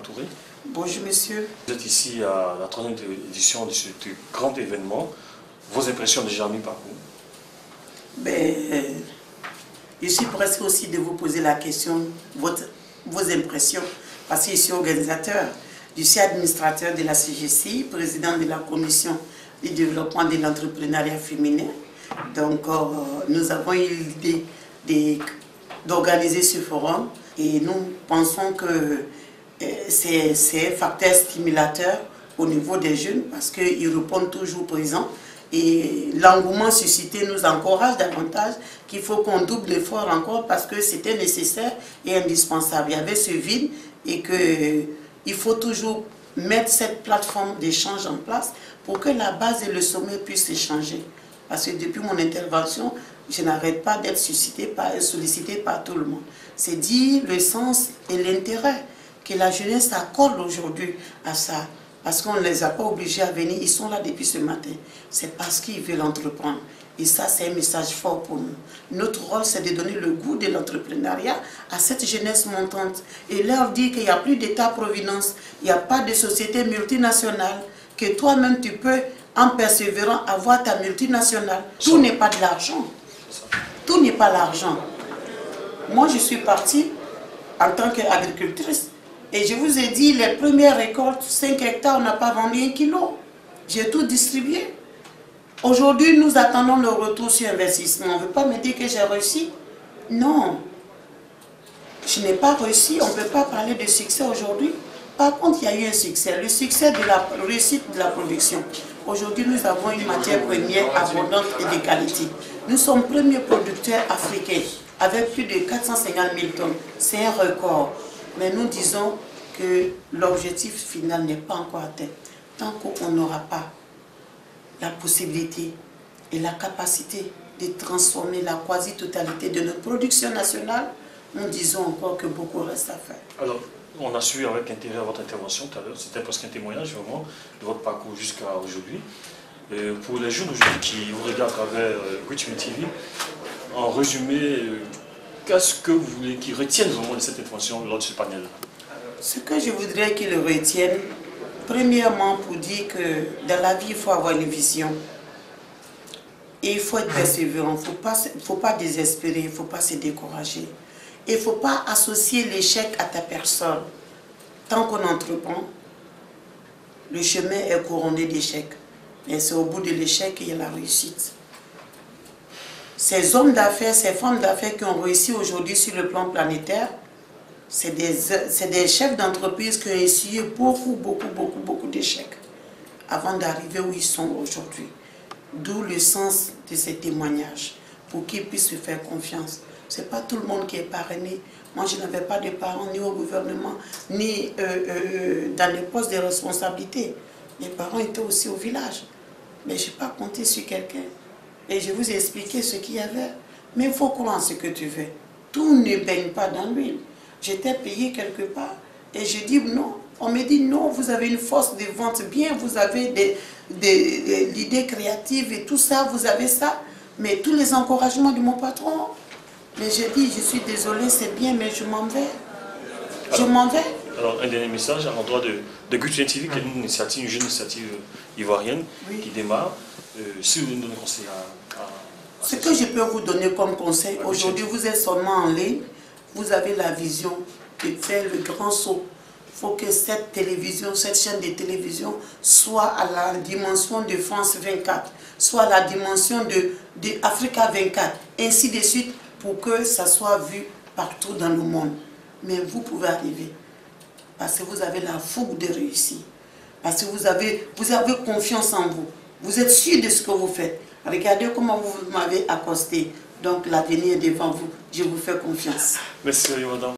Touré. Bonjour monsieur. Vous êtes ici à la 30e édition de ce grand événement. Vos impressions déjà mis par vous? Je suis presque aussi de vous poser la question, vos impressions, parce que je suis organisateur, je suis administrateur de la CGC, président de la commission du développement de l'entrepreneuriat féminin. Donc nous avons eu l'idée d'organiser ce forum et nous pensons que c'est un facteur stimulateur au niveau des jeunes parce qu'ils répondent toujours présents. Et l'engouement suscité nous encourage davantage qu'il faut qu'on double l'effort encore parce que c'était nécessaire et indispensable. Il y avait ce vide et qu'il faut toujours mettre cette plateforme d'échange en place pour que la base et le sommet puissent échanger. Parce que depuis mon intervention, je n'arrête pas d'être sollicité par tout le monde. C'est dire le sens et l'intérêt que la jeunesse accorde aujourd'hui à ça. Parce qu'on ne les a pas obligés à venir, ils sont là depuis ce matin. C'est parce qu'ils veulent entreprendre. Et ça, c'est un message fort pour nous. Notre rôle, c'est de donner le goût de l'entrepreneuriat à cette jeunesse montante. Et leur dire qu'il n'y a plus d'État-providence, il n'y a pas de société multinationale, que toi-même, tu peux, en persévérant, avoir ta multinationale. Tout n'est pas de l'argent. Tout n'est pas l'argent. Moi, je suis partie en tant qu'agricultrice. Et je vous ai dit, les premières récoltes, 5 hectares, on n'a pas vendu 1 kilo. J'ai tout distribué. Aujourd'hui, nous attendons le retour sur investissement. On ne veut pas me dire que j'ai réussi. Non. Je n'ai pas réussi. On ne peut pas parler de succès aujourd'hui. Par contre, il y a eu un succès. Le succès de la réussite de la production. Aujourd'hui, nous avons une matière première abondante et de qualité. Nous sommes premiers producteurs africains avec plus de 450 000 tonnes. C'est un record. Mais nous disons que l'objectif final n'est pas encore atteint. Tant qu'on n'aura pas la possibilité et la capacité de transformer la quasi-totalité de notre production nationale, nous disons encore que beaucoup reste à faire. Alors, on a suivi avec intérêt votre intervention tout à l'heure. C'était presque un témoignage vraiment de votre parcours jusqu'à aujourd'hui. Pour les jeunes aujourd'hui qui vous regardent à travers Richmond TV, en résumé, qu'est-ce que vous voulez qu'ils retiennent vraiment de cette intervention lors de ce panel? Ce que je voudrais qu'ils retiennent, premièrement pour dire que dans la vie, il faut avoir une vision. Et il faut être persévérant, il ne faut pas désespérer, il ne faut pas se décourager. Et il ne faut pas associer l'échec à ta personne. Tant qu'on entreprend, le chemin est couronné d'échecs. Mais c'est au bout de l'échec qu'il y a la réussite. Ces hommes d'affaires, ces femmes d'affaires qui ont réussi aujourd'hui sur le plan planétaire, c'est des chefs d'entreprise qui ont essuyé beaucoup d'échecs avant d'arriver où ils sont aujourd'hui. D'où le sens de ces témoignages, pour qu'ils puissent se faire confiance. Ce n'est pas tout le monde qui est parrainé. Moi, je n'avais pas de parents ni au gouvernement, ni dans les postes de responsabilité. Mes parents étaient aussi au village. Mais je n'ai pas compté sur quelqu'un. Et je vous ai expliqué ce qu'il y avait. Mais il faut croire en ce que tu veux. Tout ne baigne pas dans l'huile. J'étais payé quelque part. Et je dis non. On me dit non, vous avez une force de vente bien, vous avez l'idée créative et tout ça, vous avez ça. Mais tous les encouragements de mon patron. Mais je dis, je suis désolée, c'est bien, mais je m'en vais. Je m'en vais. Alors, un dernier message à l'endroit de Richmond TV, qui est une jeune initiative ivoirienne qui démarre. Si vous voulez nous donner conseil à ce que je peux vous donner comme conseil, aujourd'hui vous êtes seulement en ligne, vous avez la vision de faire le grand saut. Il faut que cette télévision, cette chaîne de télévision soit à la dimension de France 24, soit à la dimension de Africa 24, ainsi de suite, pour que ça soit vu partout dans le monde. Mais vous pouvez arriver, parce que vous avez la fougue de réussir, parce que vous avez confiance en vous. Vous êtes sûr de ce que vous faites. Regardez comment vous m'avez accosté. Donc l'avenir est devant vous. Je vous fais confiance. Merci, madame.